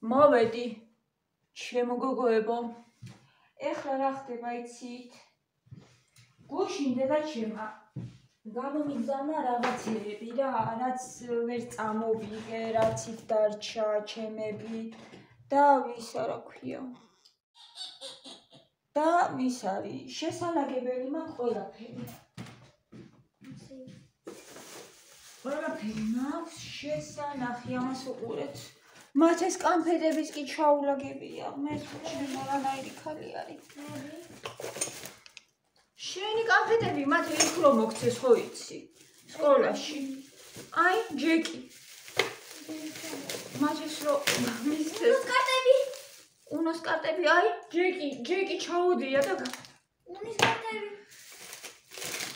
მოვედი ჩემო გოგოებო ეხლა რა ხდება იცით გუშინ დედაჩემა გამომიგზავნა რაღაცეები რა რაც ვერ წამოვიგე რაც იქ დარჩა ჩემები და ვის არა ქვია და ვის არის შესაძლებელი მაგ ყველაფერი მაქვს შესანახი ამას უყურეთ მათ ეს კანფეტების კი ჩაულაგებია მე ჩემო რანაირი ხალი არის შენი კანფეტები მათ იქ რომ მოგცეს ხო იცი სკოლაში აი ჯეკი მათ ეს რომ მისცეს უნოს კარტები აი ჯეკი ჩაუდია და უნის კარტები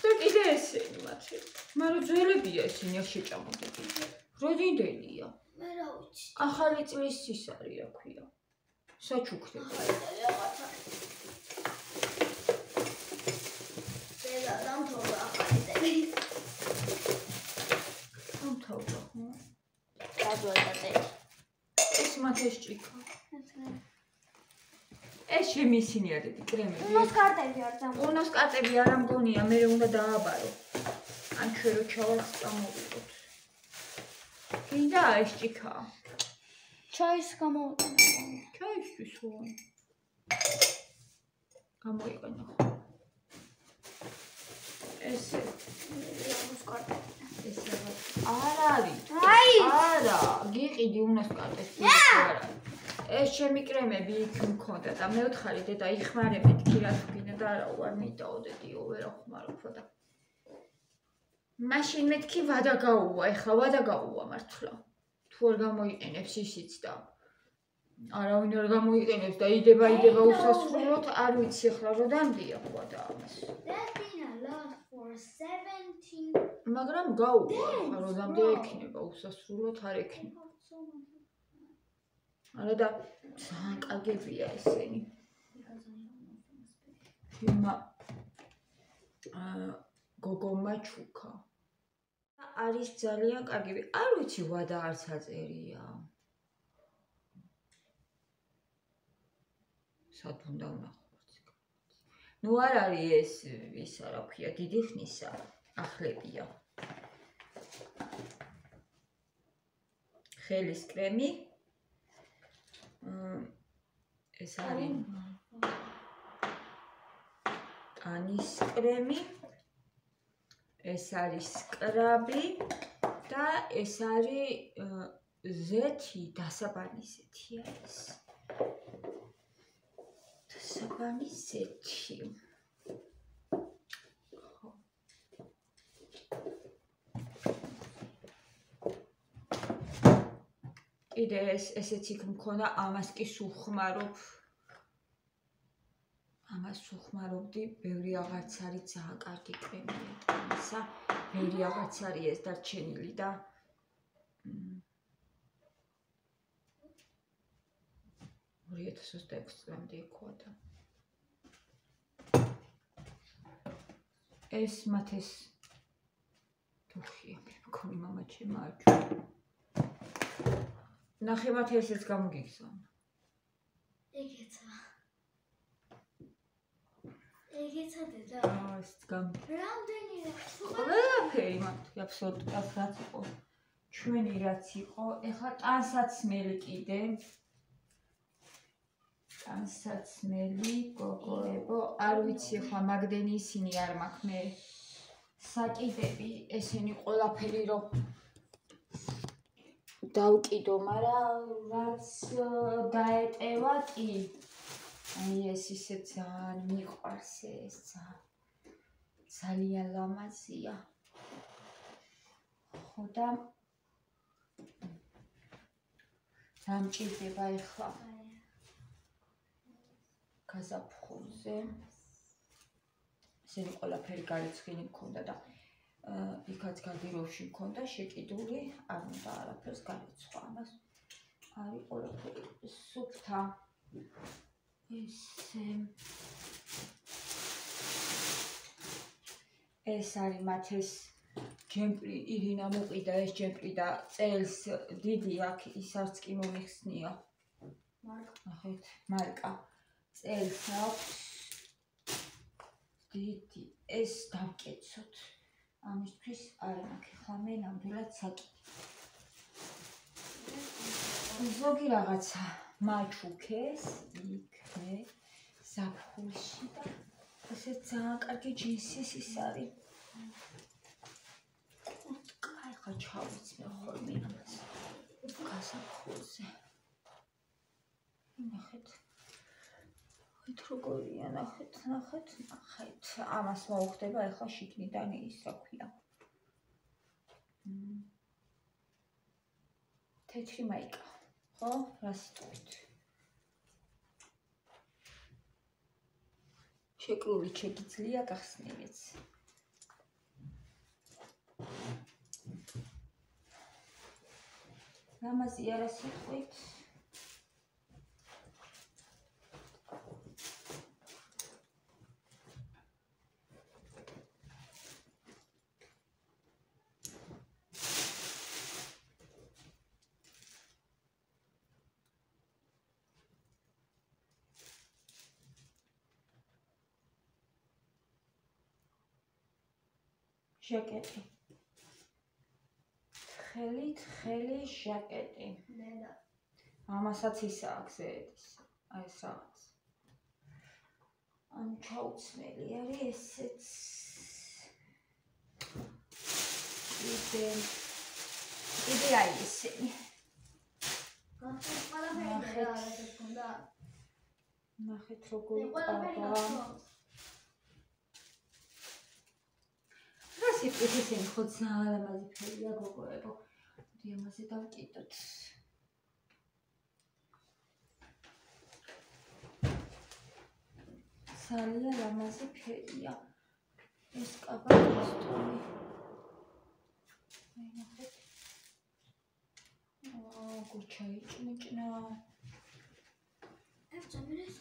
და კიდე ესენი მათი მაგრამ ძველებია ესენი არ შეჭამოდები როდინდელია მე რა ვიცი ახალი წლის ის არის რა ქვია საჩუქრება ზედა დამთავრდა ახალი წელი დამთავრდა ხო დაძველდა წელი ეს მათ ეს ჭიქა ეს ჩემი ისინი არები კრემები უნოს კარტები არ დამო უნოს კარტები არ ამგონია მე უნდა დააბარო ან ჩვენ რო ჩავალს წამოვიდოთ გინდა ეს ჭიქა ჩაის გამოვიყენე ჩაისთვის ხო გამოიყენე ეს უნოს კარტები ეს არ არის აი არა გიყიდი უნოს კარტებს არა ეს ჩემი კრემები იქ მქონდა და მე ვთხარი დედა იხმარებით კი რა თუ გინდა და არა უარ მიდაოდედიო ვერ ახმარობ და მაშინ მეთქი ვადა გაუვა ეხლა ვადა გაუვა მართლა თუ არ გამოიყენებს ისიც და არავინ არ გამოიყენებს და იდება უსასრულოდ არ ვიცი ეხლა როდამდეა ვადა ამას მაგრამ გაუვა როდამდე ექნება უსასრულოდ არ ექნება არა და ძალიან კარგებია ესენი ფილმა გოგომა ჩუქა არის ძალიან კარგები არ ვიცი ვადა არც აწერია სად უნდა ვნახოთ ნუ არ არის ეს ისა რა ქვია დიდი ხნისა ახლებია ხელის კრემი ეს არის ტანის კრემი ეს არის სკრაბი და ეს არის ზეთი დასაბანი ზეთია ეს დასაბანი ზეთი კიდე ესეც იქ მქონდა ამას კი სუხმარობ ამას სუხმარობდი ბევრი აღარც არის ძალიან კარგი კრემია ისა ბევრი აღარც არის ეს დარჩენილი და 2026 წლამდე იქვა და ეს მათ ეს თუხია მე მქონი მამა ჩემა აჩვენა ნახევარ ესეც გამოგიგზავნა ეგეცა დედა ეს გამ რამდენი ყველაფერი მართლა აბსოლუტურად რაც იყო ჩვენი რაც იყო ეხლა ტანსაცმელი კიდე ტანსაცმელი გოგოებო არ ვიცი ეხლა მაგდენი ისინი არ მაქვს მე საკიდები ესენი ყველაფერი რომ დავკიდო მაგრამ რაც დაეტევა კი აი ეს ისე ძალიან მიყვარს ეს ძალიან ლამაზია ხო და დამჭირდება ეხლა გაზაფხულზე ესენი ყველაფერი გარიცხილი მქონდა და იქაც გარდერობში მქონდა შეკიდული არ უნდა არაფერს გარიცხვა ამას არის ყველაფერი სუფთა ეს არის მათ ეს ჯემპრი ირინა მოყიდა ეს ჯემპრი და წელს დიდი აქ ის არც კი მომიხსნია ნახეთ, მარკა. წელს აქვს. დიდი ეს დავკეცოთ. ამისთვის არ მაქვს. ხა მე ნამდვილად საკითხი. ზოგი რაღაცა მაჩუქეს იქ ზაფხულში და ესე ძალიან კარგი ჯინსის ის არის. კაი ხა ჩავიცმე ხოლმე ამას. გასაფხულზე. ნახეთ. ხეთ როგორია ნახეთ. ამას მოუხდება ახლა შიგნიდან ის რა ქვია. თეთრი მაიკა. ხო? რას თქვით? შეკრული შეგიძლია გახსნილიც. ლამაზი არა სიტყვით. ჟაკეტი. თხელი ჟაკეტი. ნედა. ამასაც ისა აქვს ეს. აი ეს რაღაც. ან ჩაუცმელი არის ესეც. იდე აი ესენი. ნახეთ როგორი ყავა. სიტყვით ესენი ხო ძალიან ლამაზი ფერია გოგოებო. მოდი ამაზე დავკიდოთ. ძალიან ლამაზი ფერია. ეს კაბა კოსტუმი. აი ნახეთ. გუჩა იჭმიჭნა. ევწამირეს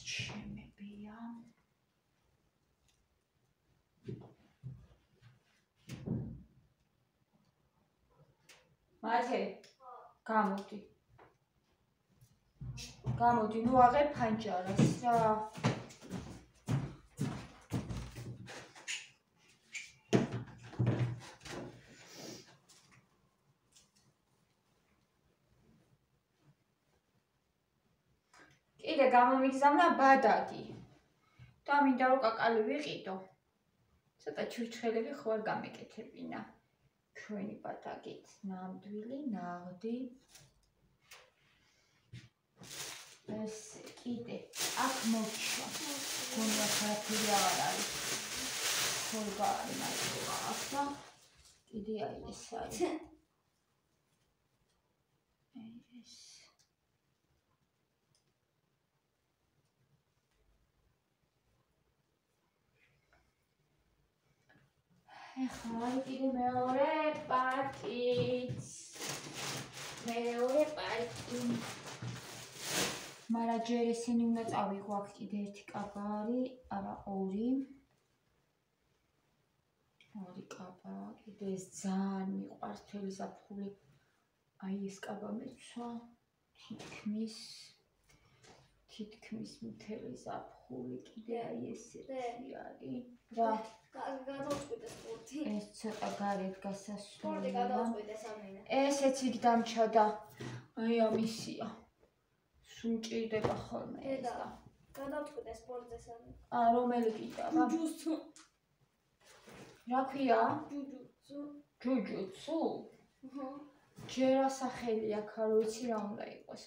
შემებია. მათე გამოდი. ნუ აღარ ფანჯარას რა. კიდე გამომიგზავნა ბადაგი. და მინდა რომ კაკალი ვიყიდო. ცოტა ჩურჩხელები ხო არ გამეკეთებინა. ჩვენი ბადაგით ნამდვილი ნაღდი. ეს კიდე აქ მოჩვა. გონია ხარაფერი აღარ არის. ხოლმე არის მაგა ახლა. კიდე აი ეს არის. ეს ეხლა კიდე მეორე პარტიც. მაგრამ ჯერ ესენი უნდა წავიღო. აქ კიდე ერთი კაბა არის, არა ორი. ორი კაბა. კიდე ეს ძალიან მიყვარს თელი ზაფხული. აი ეს კაბა მეცვა. თითქმის მთელი ზაფხული. კიდე აი ესეთი არის. რა გადავწყვიტე სპორტი. ეს ცოტა გარეთ გასასვლელია. სპორტი გადავწყვიტე სამინე. ესეც იქ დამჩადა. აი ამისია. სუნჭირდება ხოლმე ეს და. გადავწყვიტე სპორტზე სამინე. რომელი კიდევა? ჯუჯუცუ. რა ქვია? ჯუჯუცუ. ჯერ ასახელი აქ არ ვიცი რა უნდა იყოს.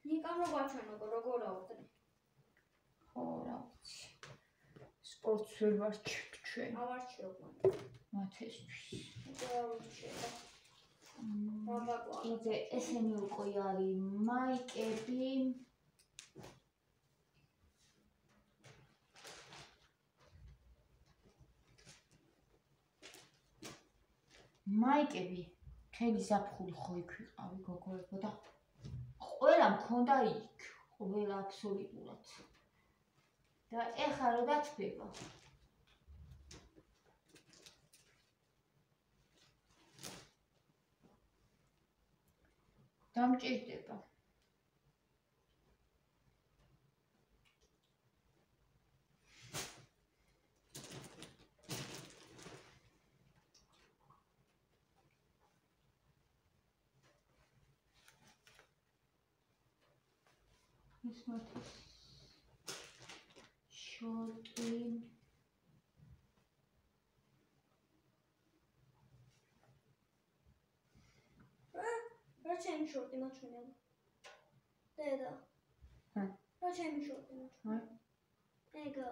ნიკამ რო გაჩვენო როგორ აუწნე. ხო რა ვიცი. სპორტს ვერ ვარჩევ ჩვენ. ავარჩევ მან. მათესთვის. კიდე ესენი უკვე არის მაიკები. მაიკები მთელი ზაფხული ხო იქ ვიყავი გოგოებო და ყველა მქონდა იქ, ყველა აბსოლუტურად. და ეხლა რა დათბება? დამჭირდება. ეს მათი შორტი რა ჩემი შორტი მაჩვენებო დედა რა ჩემი შორტი მაჩვენებო ეგა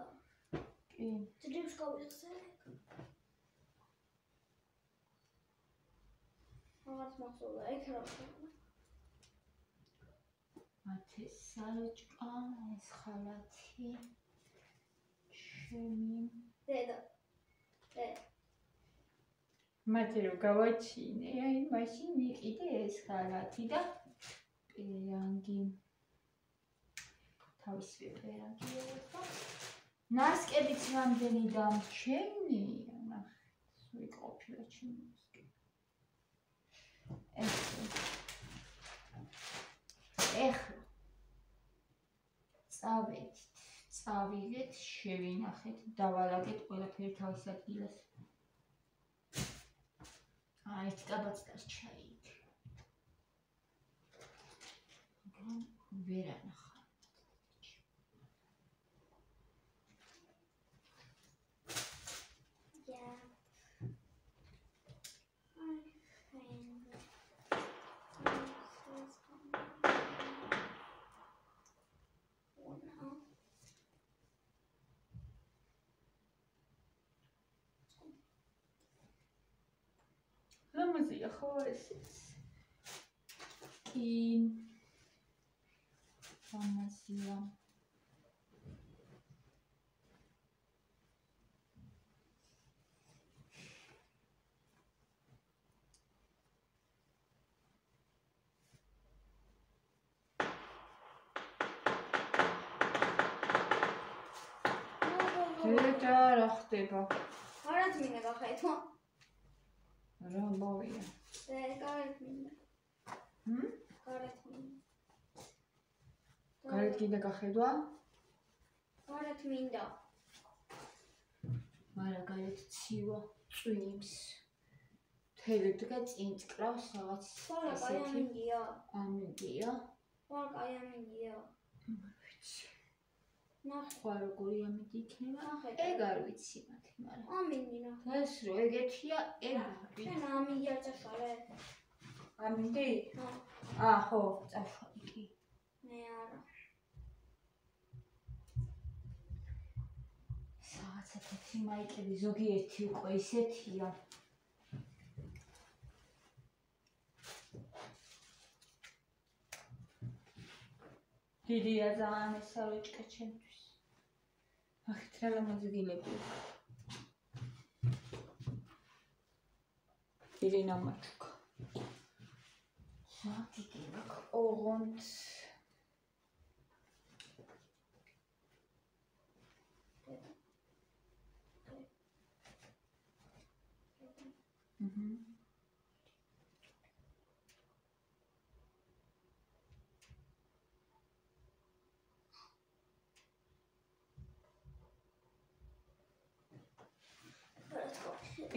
კი ძრებს გავიხსე აღარც მახსოვდა ეგ რა მათი საროჭკა ეს ხალათი ჩემი დედა მათი რო გავაჩინე აი მაშინ მიყიდე ეს ხალათი და პერანგი თავისივე პერანგი ერთხა ნასკებიც რამდენი დამჩენია ნახეთ ვიყოფილა ჩემი ნასკები ეხლა წავიდეთ შევინახეთ დავალაგეთ ყველაფერი თავის ადგილას ერთ კაბაც დასჩაით ვერ ანახა ლამაზია ხო ეს კი ლამაზია დედა რა ხდება არაც მინდა გახედო რა მოვია გარეთ მინდა გარეთ გინდა გახედვა გარეთ მინდა მარა გარეთ ცივა წვიმს მთელი დღე წინ წკრავს რაღაც ესეთი ამინდია ვარკაი ამინდია ვიცი ნახვა როგორი ამინდი იქნება ეგ არ ვიცი მათი მაგრამ ამინდი ნახე ეს რო ეგეთია ეგ შენ ამინდი არ წაშალე ამინდი ხო წაშვალი კი მე არა საათათი მაიკები ზოგიერთი უკვე ისეთია დიდია ძალიან ეს საროჭკა ჩემთვის ახეთ რა ლამაზგილები ირინა მაჩუკა საათი ოღონდ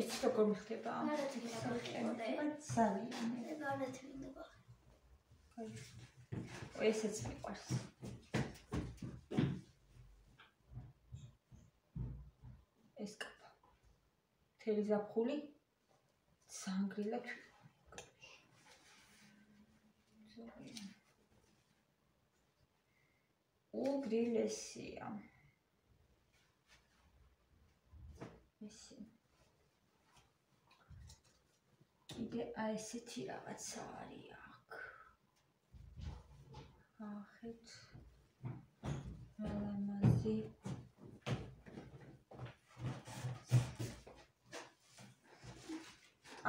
ეს როგორ ხდება? გარეთ მინდა ძალიან. გარეთ მინდა. ესეც მიყვარს. ეს კაფა. თელი ზაფხული სანგრილა უგრილესია. ესე კიდე ესეთი რაღაცა არის აქ. ახეთ ლამაზი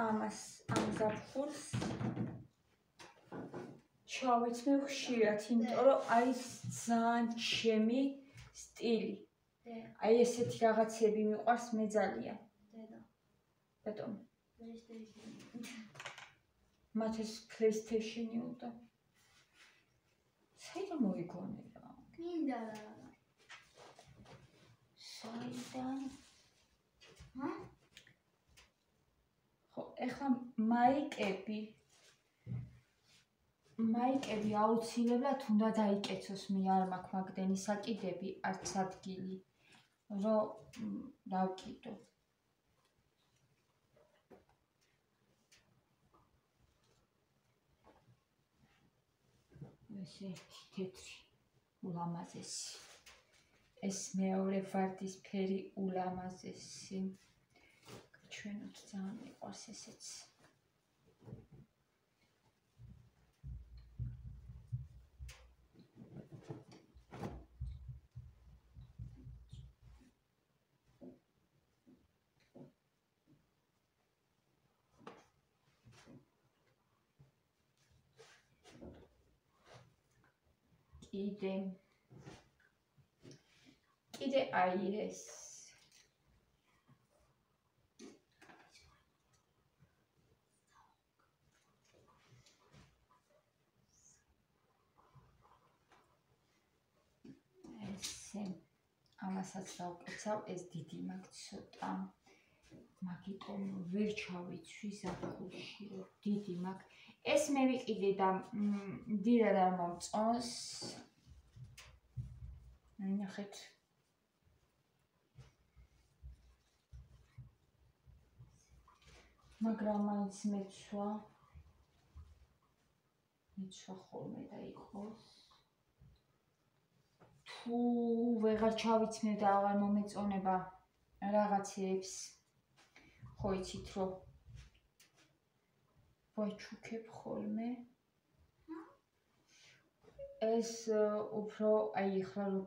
ამ ზაფხულს ჩავეცნე ხშირად, იმიტომ რომ არის ძალიან ჩემი სტილი. აი ესეთი რაღაცები მიყვარს მე ძალიან. დედა. ბატონო. მათ ეს PlayStation-ი უნდა. საიდან მოიგონებია? მინდა რა. საიდან? ჰა? ხო, ეხლა მაიკები აუცილებლად უნდა დაიკეცოს, მე არ მაქვს მაგდენი საკიდები, არც ადგილი, რომ დავკიდო. ეს თეთრი ულამაზესი. ეს მეორე ვარდისფერი ულამაზესი. ჩვენოთ ძალიან მიყვარს ესეც. კიდე აი ეს ამასაც დავკეცავ, ეს დიდი მაქვს ცოტა, მაგიტომ ვერ ჩავიცვი ზაფხულში, დიდი მაქვს. ეს მე ვიყიდე და დიდად არ მომწონს. ნახეთ. მაგრამ მაინც მეცვა ხოლმე და იყოს. თუ ვეღარ ჩავიცმევ და აღარ მომეწონება რაღაცებს, ხო იცით რომ ვაჩუქებ ხოლმე. ეს უფრო აი ახლა რომ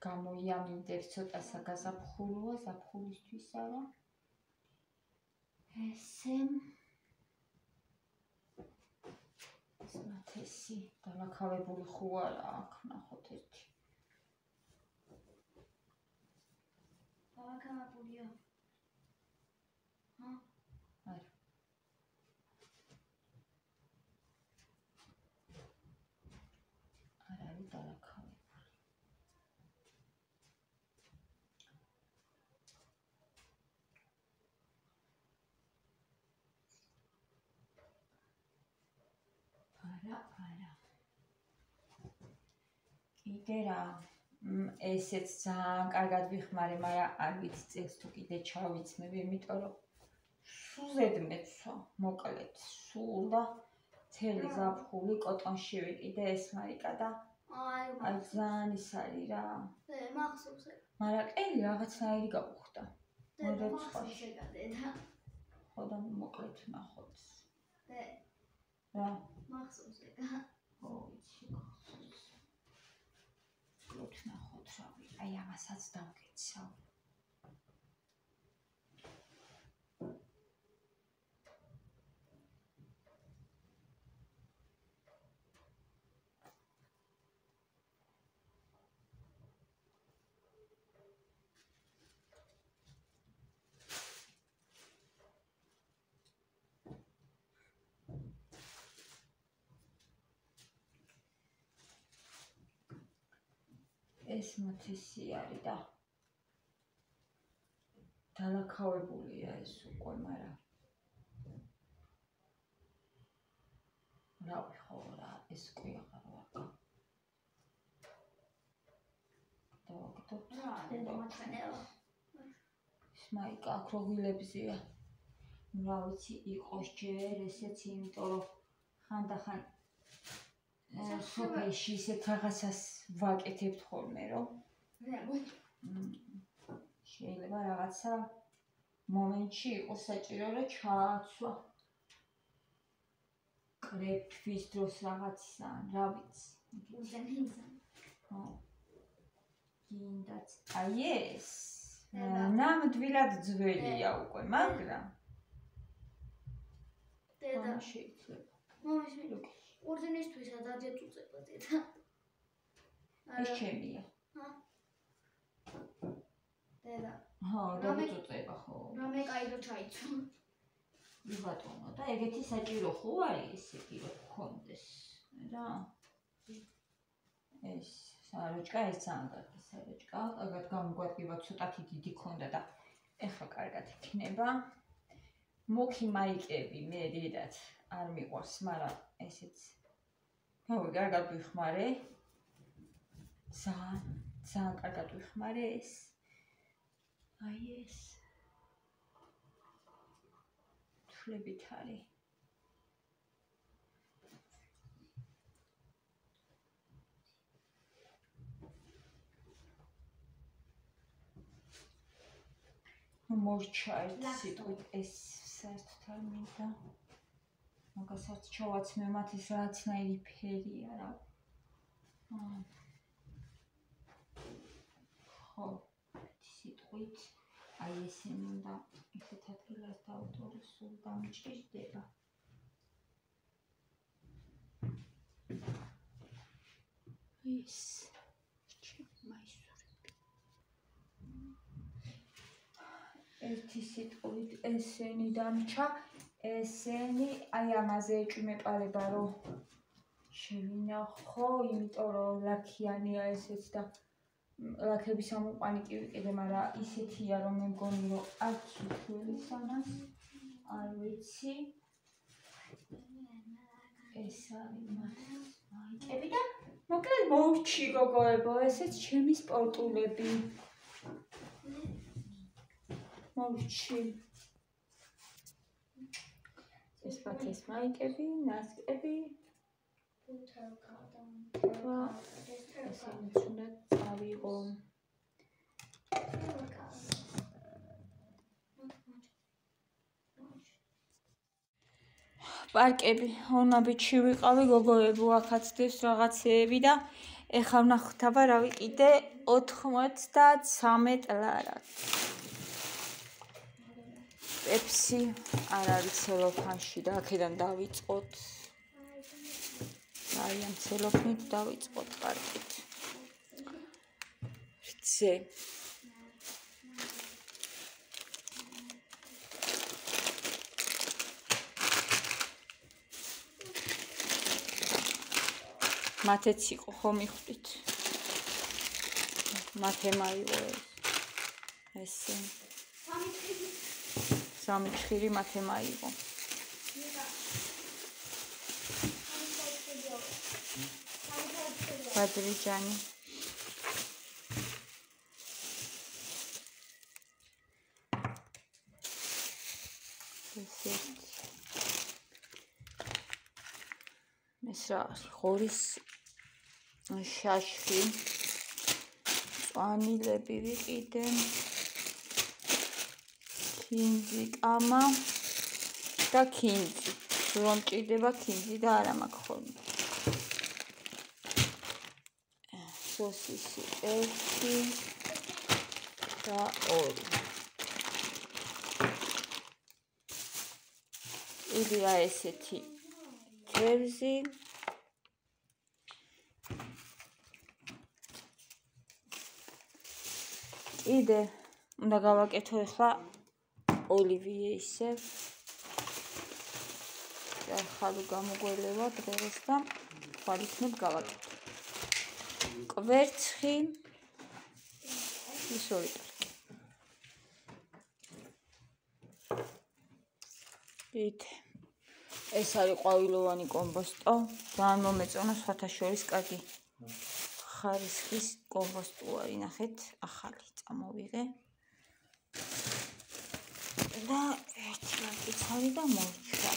გამოიამინდებს ცოტა საგაზაფხულოა, ზაფხულისთვის არა. ესე მათესი დალაქავებული ხო არა აქ ნახოთ ერთი. დალაქავებულია. ჰა? არა. არ არის დალაქავებული. არა. კიდე რა, ესეც ძალიან კარგად ვიხმარე, მაგრამ არ ვიცი წელს თუ კიდე ჩავიცმევ, იმიტომ რომ სულზედ მეცვა, მოკლედ, სულ და მთელი ზაფხული კოტონში ვიყიდე ეს მარიკა და აი ძალიან ის არის რა. მახსოვს. მაგრამ ყელი რაღაცნაირი გავუხდა. მახსოვს ეგა. ხო და მოკლედ ნახოთ. რა? მახსოვს ეგა. ხო, იცი მახსოვს. მოკლედ ნახოთ რა ვიყ. აი ამასაც დავკეცავ. ეს მათესი არის და დალაქავებულია ეს უკვე, მაგრამ რავი ხო რა, ეს კი აღარ ვარ. დავაგდოთ. მათანელა. ის მაიკა აკროგილებზია. რა ვიცი, იყოს ჯერ ესეც, იმიტომ რომ ხანდახან სოფელში ისეთ რაღაცას ვაკეთებთ ხოლმე, რომ შეიძლება რაღაცა მომენტში იყოს საჭირო, რომ ჩააცვა. კრეფის დროს რაღაცა, რა ვიცი. ხო. გინდაც. აი ეს ნამდვილად ძველია უკვე, მაგრამ დედა შეიძლება. მომის მიდოქი. ორდენისთვისაც ადიად უწება დედა. ეს ჩემია. ჰა? დედა. ხო, დავიწუწება ხო. რამე კაი რო ჩაიცვა. იბატონო და ეგეთი საჭირო ხო არის ესე კი რომ გქონდეს რა ეს საროჭკა ეს ძალიან კარგი საროჭკა კარგად გამოგვადგება ცოტათი დიდი ქონდა და ეხლა კარგად იქნება მოკი მაიკები მე დიდად არ მიყვარს მაგრამ ესეც გავი კარგად ვიხმარე ძალიან კარგად ვიხმარე ეს აი ეს თვლებით არის მორჩა ერთ სიტყვით ეს საერთოდ არ მინდა მაგასაც ჩავაცმე მათის რაღაცნაირი ფერია რა ხო სიტყვით აი ესე მინდა ესეთ ადგილას დავუწორო სულ დამჭირდება ეს ერთი სიტყვით ესენი დამჭა ესენი აი ამაზე ეჭვმეპარება რომ შევინახო იმიტომ რომ ლაქიანია ესეც და ლაქების ამოყვანი კი ვიყიდე მაგრამ ისეთია რომ მე მგონი რომ აქ ხვილისანას არ ვიცი ეს არის მაიკები და მოკლედ მოვჩი გოგოებო ესეც ჩემი სპორტულები მოვჩი ეს პაკეს მაიკები ნასკები ესენიც უნდა წავიღო პარკები ონაბიჩი ვიყავი გოგოებო აქაც დეს რაღაცეები და ეხლა ვნახოთ აბა რა ვიყიდე 93 ლარად პეპსი არ არის ცელოფანში და აქედან დავიწყოთ აი ამ ცელოფნით დავიწყოთ პარკით რძე მათეც იყო ხო მიხვდით მათე მაიღო ესე სამი ჭხირი მათე მაიღო ბადრიჯანი ეს რა ხორის შაშხი წვანილები ვიყიდე ქინძი კამა და ქინძი რომ ჭირდება ქინძი და არა მაქვს ხოლმე სოსისი 1 და 2 იდეა ესეთი კერძი იდე უნდა გავაკეთო ახლა ოლივიე ისე და ხალო გამოგველევა დღეს და ხალისნებ გავაკეთო კვერცხი ისორი იდე ეს არის ყვავილოვანი კომპოსტო ძალიან მომეწონა სხვათა შორის კარგი ხარისხის კომპოსტუარი ნახეთ ახალი წამოვიღე და ერთი ლაკიც არის და მორჩა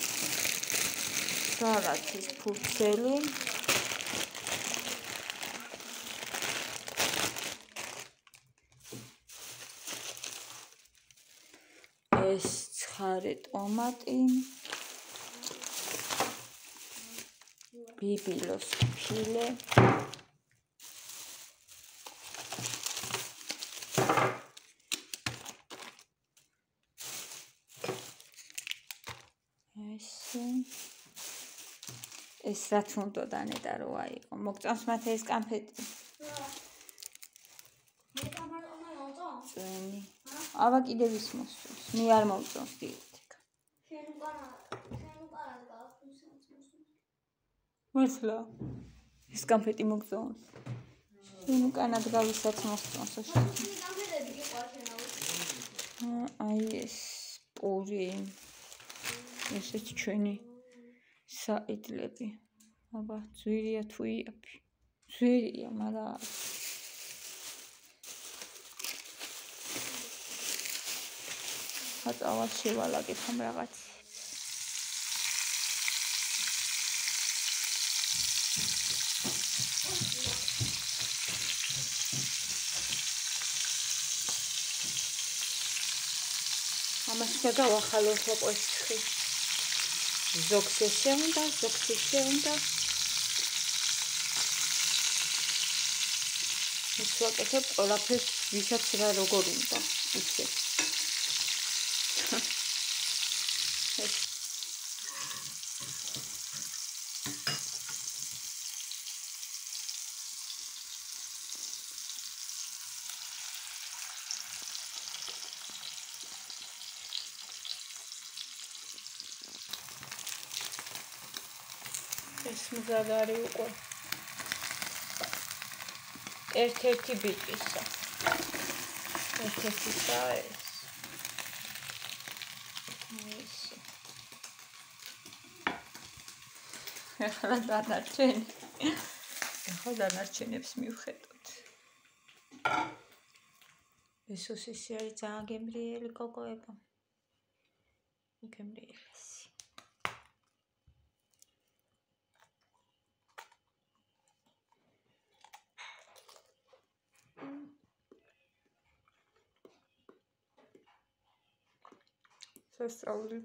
სალათის ფურცელი ეს ცხარე ტომატი ბიბილოს ფილე ეს რაც უნდა დანეტა რო აიყო მოგწონს მათ ეს კანფეტი წვენი აბა კიდევ ის მოსწონს მე არ მომწონს დიეთიკა შენ უკანა გავხსნით. მართლა ეს კონფეტი მოგწონს. შენ უკანად გავისაც მოსწონს შენ. კონფეტები გიყვარს. აი ეს პური. ესეც ჩვენი საიდლები. აბა, ძვირია თუ იაფი. ძვირია, მაგრამ აწავა შევალაგეთ ამ რაღაცებს. ამას გადავახალო ყოფში. ზოგს შეუნდა, ზოგს შეუნდა. ის ვაკეთებ ყველაფერს, ვისაც რა როგორ უნდა, ისე. ეს მზად არის უკვე. ერთ-ერთი ბიჭისა. ერთ-ერთისა ეს. ესე. ახლა დანარჩენებს მივხედოთ. ესოს ისე არის ძალიან გემრიელი კოკოება. გემრიელესი. სასწაული